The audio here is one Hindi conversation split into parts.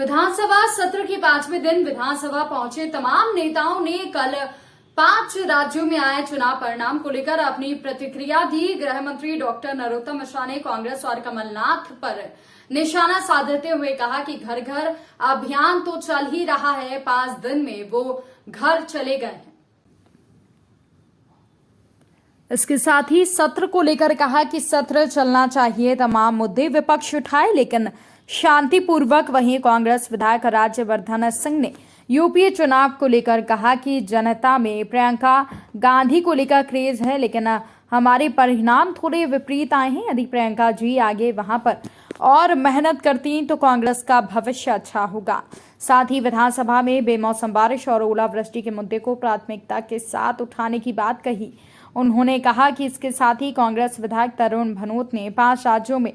विधानसभा सत्र के 5वें दिन विधानसभा पहुंचे तमाम नेताओं ने कल 5 राज्यों में आए चुनाव परिणाम को लेकर अपनी प्रतिक्रिया दी। गृह मंत्री डॉक्टर नरोत्तम मिश्रा ने कांग्रेस और कमलनाथ पर निशाना साधते हुए कहा कि घर घर अभियान तो चल ही रहा है, 5 दिन में वो घर चले गए हैं। इसके साथ ही सत्र को लेकर कहा कि सत्र चलना चाहिए, तमाम मुद्दे विपक्ष उठाए लेकिन शांतिपूर्वक। वहीं कांग्रेस विधायक राज्यवर्धन सिंह ने यूपीए चुनाव को लेकर कहा कि जनता में प्रियंका गांधी को लेकर क्रेज है, लेकिन हमारे परिणाम थोड़े विपरीत आए हैं। यदि प्रियंका जी आगे वहां पर और मेहनत करती तो कांग्रेस का भविष्य अच्छा होगा। साथ ही विधानसभा में बेमौसम बारिश और ओलावृष्टि के मुद्दे को प्राथमिकता के साथ उठाने की बात कही। उन्होंने कहा कि इसके साथ ही कांग्रेस विधायक तरुण भनोत ने 5 राज्यों में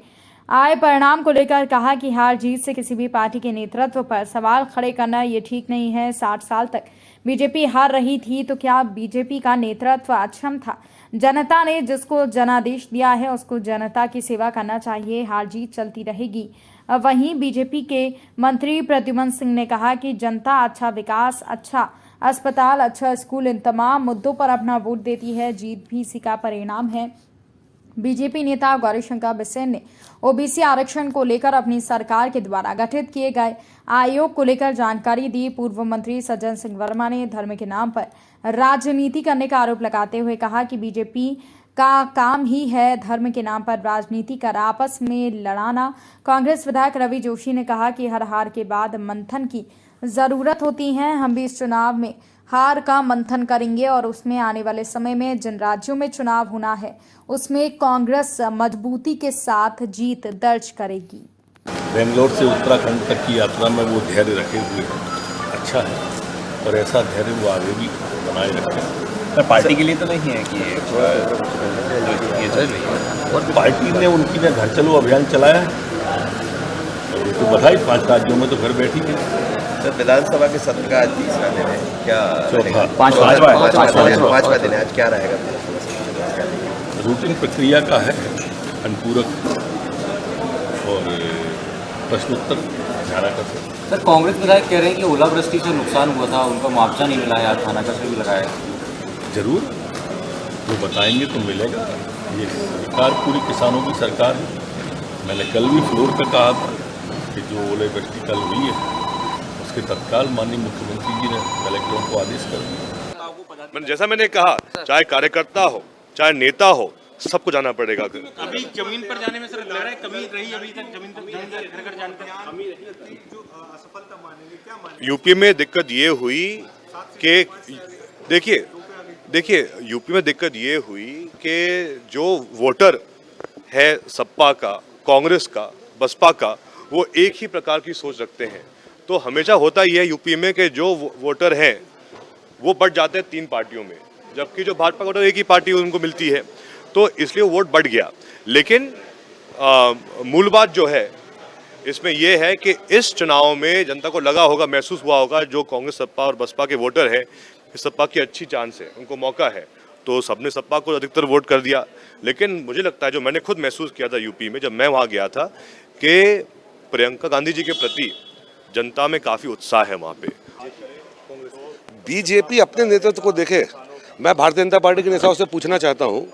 आए परिणाम को लेकर कहा कि हार जीत से किसी भी पार्टी के नेतृत्व पर सवाल खड़े करना ये ठीक नहीं है। 60 साल तक बीजेपी हार रही थी तो क्या बीजेपी का नेतृत्व अक्षम था? जनता ने जिसको जनादेश दिया है उसको जनता की सेवा करना चाहिए, हार जीत चलती रहेगी। वहीं बीजेपी के मंत्री प्रद्युम्न सिंह ने कहा कि जनता अच्छा विकास, अच्छा अस्पताल, अच्छा स्कूल, इन तमाम मुद्दों पर अपना वोट देती है, जीत भी इसी का परिणाम है। बीजेपी नेता गौरीशंकर बिसेन ने ओबीसी आरक्षण को लेकर अपनी सरकार के द्वारा गठित किए गए आयोग को लेकर जानकारी दी। पूर्व मंत्री सज्जन सिंह वर्मा ने धर्म के नाम पर राजनीति करने का आरोप लगाते हुए कहा कि बीजेपी का काम ही है धर्म के नाम पर राजनीति कर आपस में लड़ाना। कांग्रेस विधायक रवि जोशी ने कहा कि हर हार के बाद मंथन की जरूरत होती है। हम भी इस चुनाव में हार का मंथन करेंगे और उसमें आने वाले समय में जिन राज्यों में चुनाव होना है उसमें कांग्रेस मजबूती के साथ जीत दर्ज करेगी। बेंगलोर से उत्तराखंड तक की यात्रा में वो धैर्य रखे हुए अच्छा है और ऐसा धैर्य वो आगे भी बनाए रखें। पार्टी के लिए तो नहीं है कि और पार्टी ने उनकी ने घर चलो अभियान चलाया है और उनको बधाई। 5 राज्यों में तो घर बैठी है। सर, विधानसभा के सत्र का आज 3रा दिन है, क्या पांचवा दिन है, आज क्या रहेगा? रूटीन प्रक्रिया का है, अनुपूरक और प्रश्नोत्तर ध्यान कर सकते। सर, कांग्रेस विधायक कह रहे हैं कि ओलावृष्टि से नुकसान हुआ था, उनका मुआवजा नहीं मिला है, आज थाना का भी लगाया। जरूर वो बताएंगे तो मिलेगा। ये सरकार पूरी किसानों की सरकार है। मैंने कल भी फ्लोर पे कहा था कि जो ओलावृष्टि कल हुई है उसके तत्काल माननीय मुख्यमंत्री जी ने कलेक्टरों को आदेश कर दिया। जैसा मैंने कहा, चाहे कार्यकर्ता हो चाहे नेता हो, सबको जाना पड़ेगा। अभी जमीन पर जाने में सर लग रहा है कमी रही, अभी तक जमीन पर घर घर जाने में कमी रही, जो असफलता मानेंगे क्या मानेंगे? यूपी में दिक्कत ये हुई कि देखिए यूपी में दिक्कत ये हुई कि जो वोटर है सपा का, कांग्रेस का, बसपा का, वो एक ही प्रकार की सोच रखते हैं। तो हमेशा होता ही है यूपी में कि जो वोटर हैं वो बढ़ जाते हैं 3 पार्टियों में, जबकि जो भाजपा वोटर एक ही पार्टी उनको मिलती है, तो इसलिए वोट बढ़ गया। लेकिन मूल बात जो है इसमें यह है कि इस चुनाव में जनता को लगा होगा, महसूस हुआ होगा, जो कांग्रेस सपा और बसपा के वोटर हैं, सपा की अच्छी चांस है, उनको मौका है, तो सबने सपा को अधिकतर वोट कर दिया। लेकिन मुझे लगता है, जो मैंने खुद महसूस किया था यूपी में जब मैं वहाँ गया था, कि प्रियंका गांधी जी के प्रति जनता में काफ़ी उत्साह है वहाँ पे। बीजेपी अपने नेतृत्व को देखे। मैं भारतीय जनता पार्टी के नेताओं से पूछना चाहता हूँ,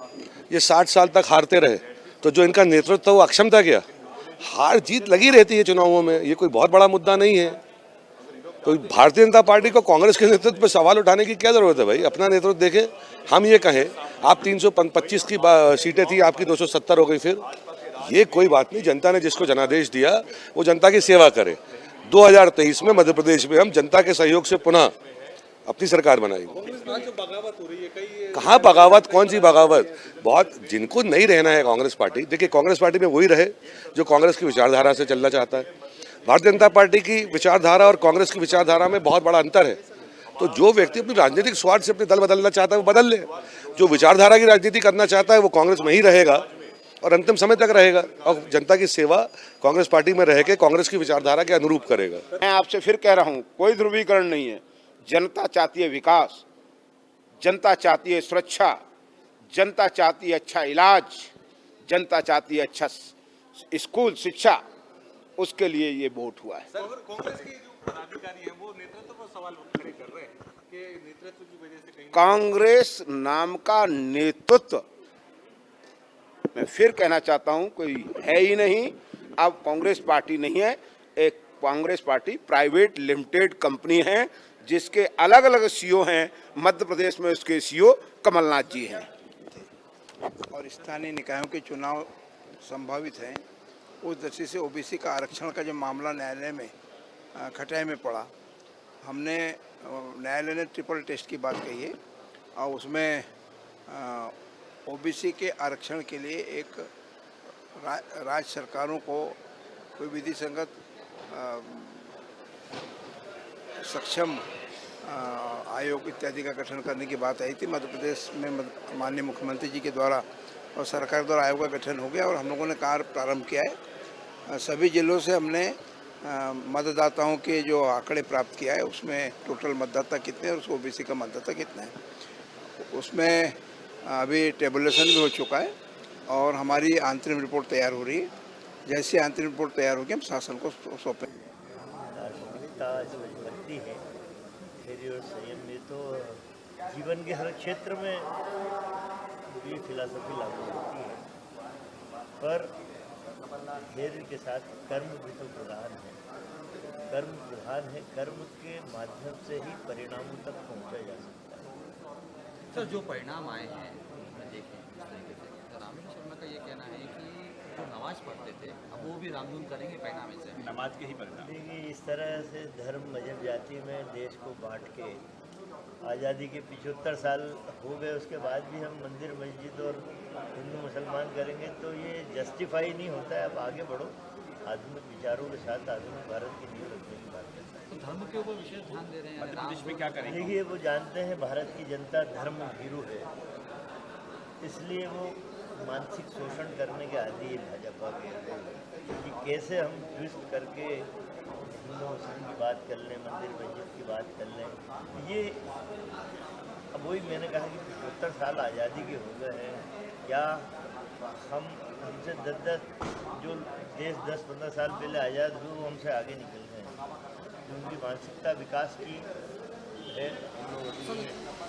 ये 60 साल तक हारते रहे तो जो इनका नेतृत्व वो अक्षम था क्या? हार जीत लगी रहती है चुनावों में, ये कोई बहुत बड़ा मुद्दा नहीं है। तो भारतीय जनता पार्टी को कांग्रेस के नेतृत्व पर सवाल उठाने की क्या जरूरत है भाई? अपना नेतृत्व देखें। हम ये कहें आप 325 की सीटें थी, आपकी 270 हो गई, फिर ये कोई बात नहीं। जनता ने जिसको जनादेश दिया वो जनता की सेवा करे। 2023 में मध्य प्रदेश में हम जनता के सहयोग से पुनः अपनी सरकार बनाएंगे। कहाँ बगावत, कौन सी बगावत? बहुत जिनको नहीं रहना है कांग्रेस पार्टी, देखिए कांग्रेस पार्टी में वही रहे जो कांग्रेस की विचारधारा से चलना चाहता है। भारतीय जनता पार्टी की विचारधारा और कांग्रेस की विचारधारा में बहुत बड़ा अंतर है। तो जो व्यक्ति अपनी राजनीतिक स्वार्थ से अपने दल बदलना चाहता है वो बदल ले, जो विचारधारा की राजनीति करना चाहता है वो कांग्रेस में ही रहेगा और अंतिम समय तक रहेगा और जनता की सेवा कांग्रेस पार्टी में रह के कांग्रेस की विचारधारा के अनुरूप करेगा। मैं आपसे फिर कह रहा हूँ, कोई ध्रुवीकरण नहीं है। जनता चाहती है विकास, जनता चाहती है सुरक्षा, जनता चाहती है अच्छा इलाज, जनता चाहती है अच्छा स्कूल शिक्षा, उसके लिए ये वोट हुआ है। कांग्रेस के जो पदाधिकारी हैं वो नेतृत्व पर सवाल खड़े कर रहे हैं कि नेतृत्व की वजह से कहीं कांग्रेस नाम का नेतृत्व मैं फिर कहना चाहता हूं कोई है ही नहीं। अब कांग्रेस पार्टी नहीं है, एक Congress party private limited company है जिसके अलग अलग सीईओ हैं। मध्य प्रदेश में उसके सीईओ कमलनाथ जी हैं। और स्थानीय निकायों के चुनाव संभावित हैं, उस दृष्टि से ओबीसी का आरक्षण का जो मामला न्यायालय में खटाई में पड़ा, हमने न्यायालय ने ट्रिपल टेस्ट की बात कही है और उसमें ओबीसी के आरक्षण के लिए एक राज्य सरकारों को कोई विधि संगत सक्षम आयोग इत्यादि का गठन करने की बात आई थी। मध्य प्रदेश में माननीय मुख्यमंत्री जी के द्वारा और सरकार द्वारा आयोग का गठन हो गया और हम लोगों ने कार्य प्रारंभ किया है। सभी जिलों से हमने मतदाताओं के जो आंकड़े प्राप्त किया है उसमें टोटल मतदाता कितने हैं और उसको ओबीसी का मतदाता कितना है, उसमें अभी टेबुलेशन भी हो चुका है और हमारी अंतरिम रिपोर्ट तैयार हो रही है। जैसे अंतरिम रिपोर्ट तैयार होगी हम शासन को सौंपें। बनती है धैर्य और संयम में तो जीवन के हर क्षेत्र में ये फिलॉसफी लागू होती है, पर धैर्य के साथ कर्म भी तो प्रधान है। कर्म प्रधान है, कर्म के माध्यम से ही परिणामों तक पहुंचा जा सकता है। सर जो परिणाम आए हैं देखें इस तरीके से, तो रामेश्वर शर्मा का ये कहना है कि जो नमाज पढ़ते थे अब वो भी रामधुन करेंगे परिणाम से, नमाज के ही परिणाम। देखिए इस तरह से धर्म मजहब जाति में देश को बांट के आज़ादी के 75 साल हो गए, उसके बाद भी हम मंदिर मस्जिद और हिंदू मुसलमान करेंगे तो ये जस्टिफाई नहीं होता है। अब आगे बढ़ो, आधुनिक विचारों के साथ आधुनिक भारत की नींव रखने की बात करते हैं। तो धर्म के ऊपर विशेष ध्यान दे रहे हैं देश में क्या करेंगे? देखिए वो जानते हैं भारत की जनता धर्म भीरू है, इसलिए वो मानसिक शोषण करने के आदि है भाजपा के, कि कैसे हम ट्विस्ट करके हिंदू मुस्लिम की बात कर लें, मंदिर मस्जिद की बात कर लें। ये अब वही मैंने कहा कि 75 साल आज़ादी के हो गए हैं, क्या हमसे 10 जो देश 10-15 साल पहले आज़ाद हुए वो हमसे आगे निकल गए हैं। जो उनकी मानसिकता विकास की है।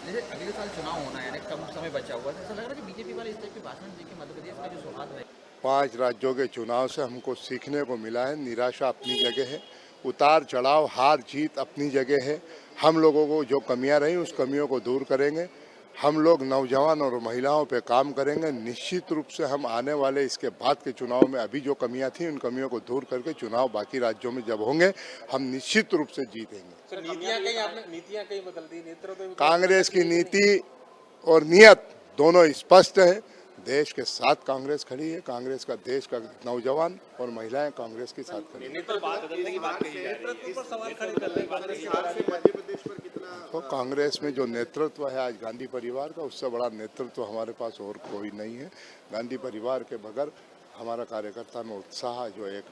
जैसे अगले साल चुनाव होना है, कम समय बचा हुआ है, ऐसा लग रहा है कि बीजेपी वाले इस टाइप के भाषण देके मध्य प्रदेश का जो सौहार्द है। 5 राज्यों के चुनाव से हमको सीखने को मिला है, निराशा अपनी जगह है, उतार चढ़ाव हार जीत अपनी जगह है। हम लोगों को जो कमियां रही उस कमियों को दूर करेंगे। हम लोग नौजवान और महिलाओं पे काम करेंगे। निश्चित रूप से हम आने वाले इसके बाद के चुनाव में अभी जो कमियां थी उन कमियों को दूर करके चुनाव बाकी राज्यों में जब होंगे हम निश्चित रूप से जीतेंगे। नीतियां कहीं बदल दी, नेतृत्व कांग्रेस की नीति और नियत दोनों स्पष्ट है। देश के साथ कांग्रेस खड़ी है, कांग्रेस का देश का नौजवान और महिलाएं कांग्रेस के साथ खड़ी है। तो कांग्रेस में जो नेतृत्व है आज गांधी परिवार का, उससे बड़ा नेतृत्व हमारे पास और कोई नहीं है। गांधी परिवार के बगैर हमारा कार्यकर्ता में उत्साह जो एक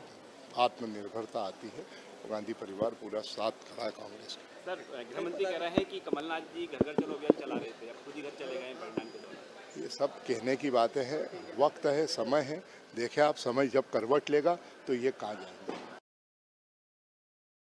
आत्मनिर्भरता आती है, गांधी परिवार पूरा साथ खड़ा है कांग्रेस का। सर गृह मंत्री कह रहे हैं कि कमलनाथ जी घर घर चलो अभियान चला रहे थे, अब खुद ही घर चले गए परिणाम के दौरान। ये सब कहने की बातें हैं, वक्त है, समय है। देखें आप, समय जब करवट लेगा तो ये कहाँ जाएंगे।